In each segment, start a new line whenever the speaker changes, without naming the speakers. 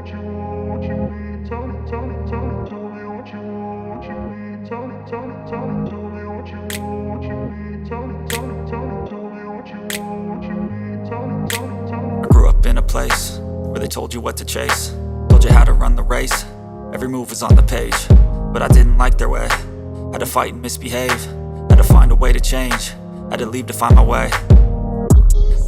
I grew up in a place where they told you what to chase, told you how to run the race. Every move was on the page, but I didn't like their way. Had to fight and misbehave, had to find a way to change, had to leave to find my way.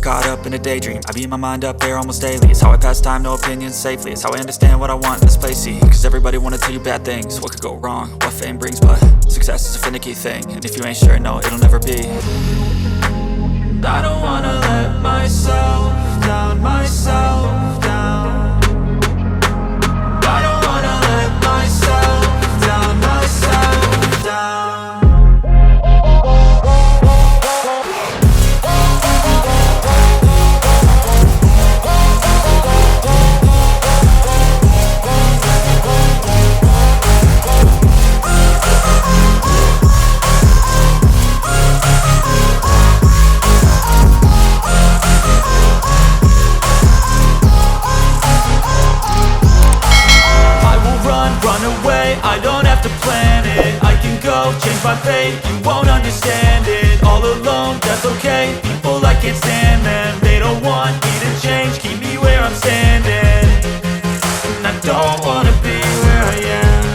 Caught up in a daydream, I beat my mind up there almost daily. It's how I pass time, no opinions safely. It's how I understand what I want in this place, see. Cause everybody wanna tell you bad things, what could go wrong, what fame brings. But success is a finicky thing, and if you ain't sure, no, it'll never be. I don't wanna let myself down, myself down. I don't wanna let myself down, myself down. I don't have to plan it, I can go change my fate. You won't understand it, all alone, that's okay. People, I can't stand them, they don't want me to change. Keep me where I'm standing, and I don't wanna be where I am.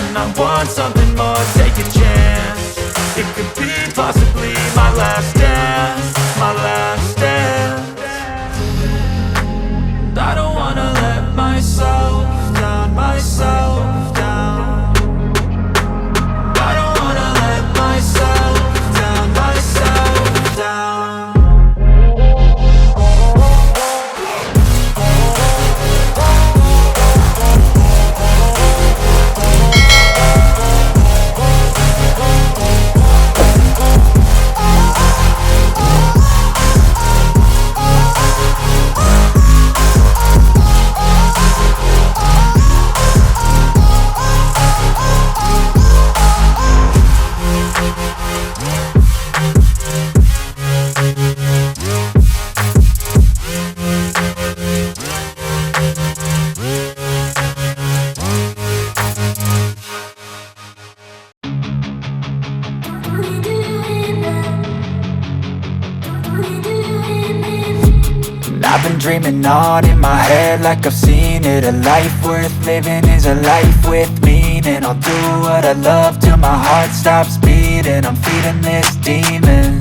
And I want something more, take a chance. It could be possibly my last dance, my last dance. I don't wanna let myself down, myself down. I've been dreaming on in my head like I've seen it. A life worth living is a life with meaning. I'll do what I love till my heart stops beating. I'm feeding this demon.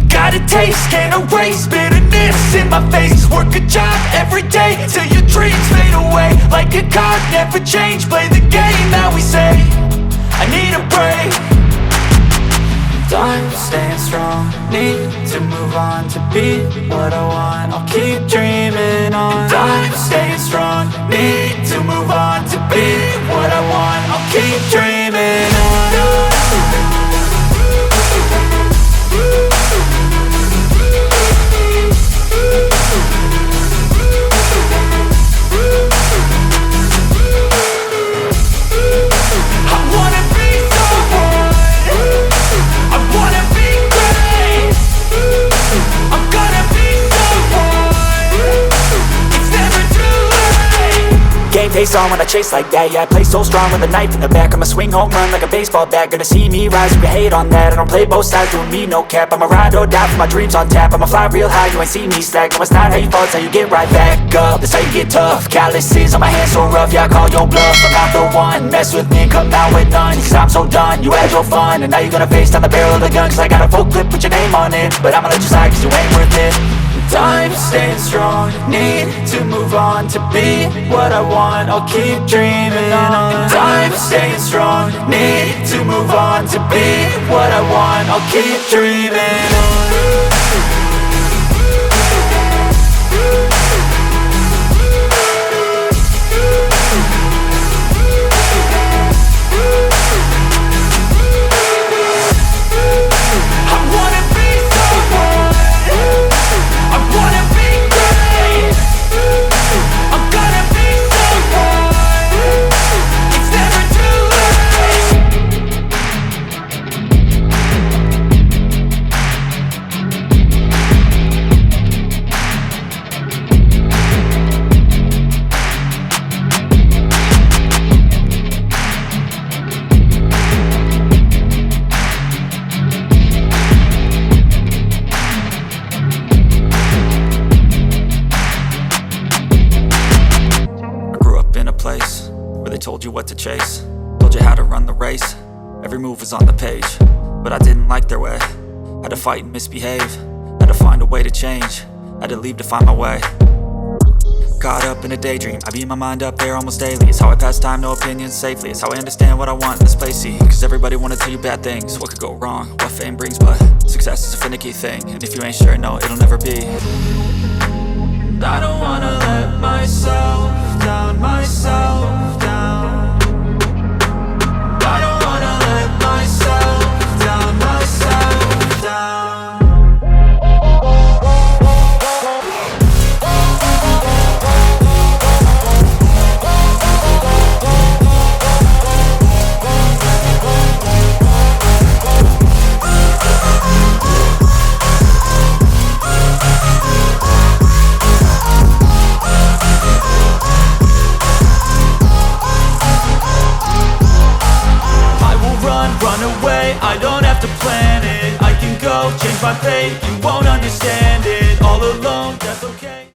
Got a taste, can't erase bitterness in my face. Work a job every day till your dreams fade away. Like a card, never change, play the game that we say. I need a break. I'm staying strong, need to move on to be what I want. I'll keep dreaming on. I'm staying strong, need to move on to be what I want. I'll keep dreaming on. Game face on when I chase like that. Yeah, I play so strong with a knife in the back. I'ma swing home run like a baseball bat. Gonna see me rise, you can hate on that. I don't play both sides, doing me no cap. I'ma ride or die for my dreams on tap. I'ma fly real high, you ain't see me slack. No, it's not how you fall, it's how you get right back up. That's how you get tough. Calluses on my hands so rough, yeah, I call your bluff. I'm not the one, mess with me and come out with none. Cause I'm so done, you had your fun. And now you're gonna face down the barrel of the gun. Cause I got a full clip with your name on it. But I'ma let you slide cause you ain't worth it. I'm staying strong, need to move on to be what I want. I'll keep dreaming on. I'm staying strong, need to move on to be what I want. I'll keep dreaming on. They told you what to chase, told you how to run the race. Every move was on the page, but I didn't like their way. Had to fight and misbehave, had to find a way to change, had to leave to find my way. Caught up in a daydream, I beat my mind up there almost daily. It's how I pass time, no opinions safely. It's how I understand what I want in this place, see. Cause everybody wanna tell you bad things, what could go wrong, what fame brings. But success is a finicky thing, and if you ain't sure, no, it'll never be. I don't wanna let myself down, myself down. I don't wanna let myself down, myself down. Run away, I don't have to plan it. I can go change my fate, you won't understand it. All alone, that's okay.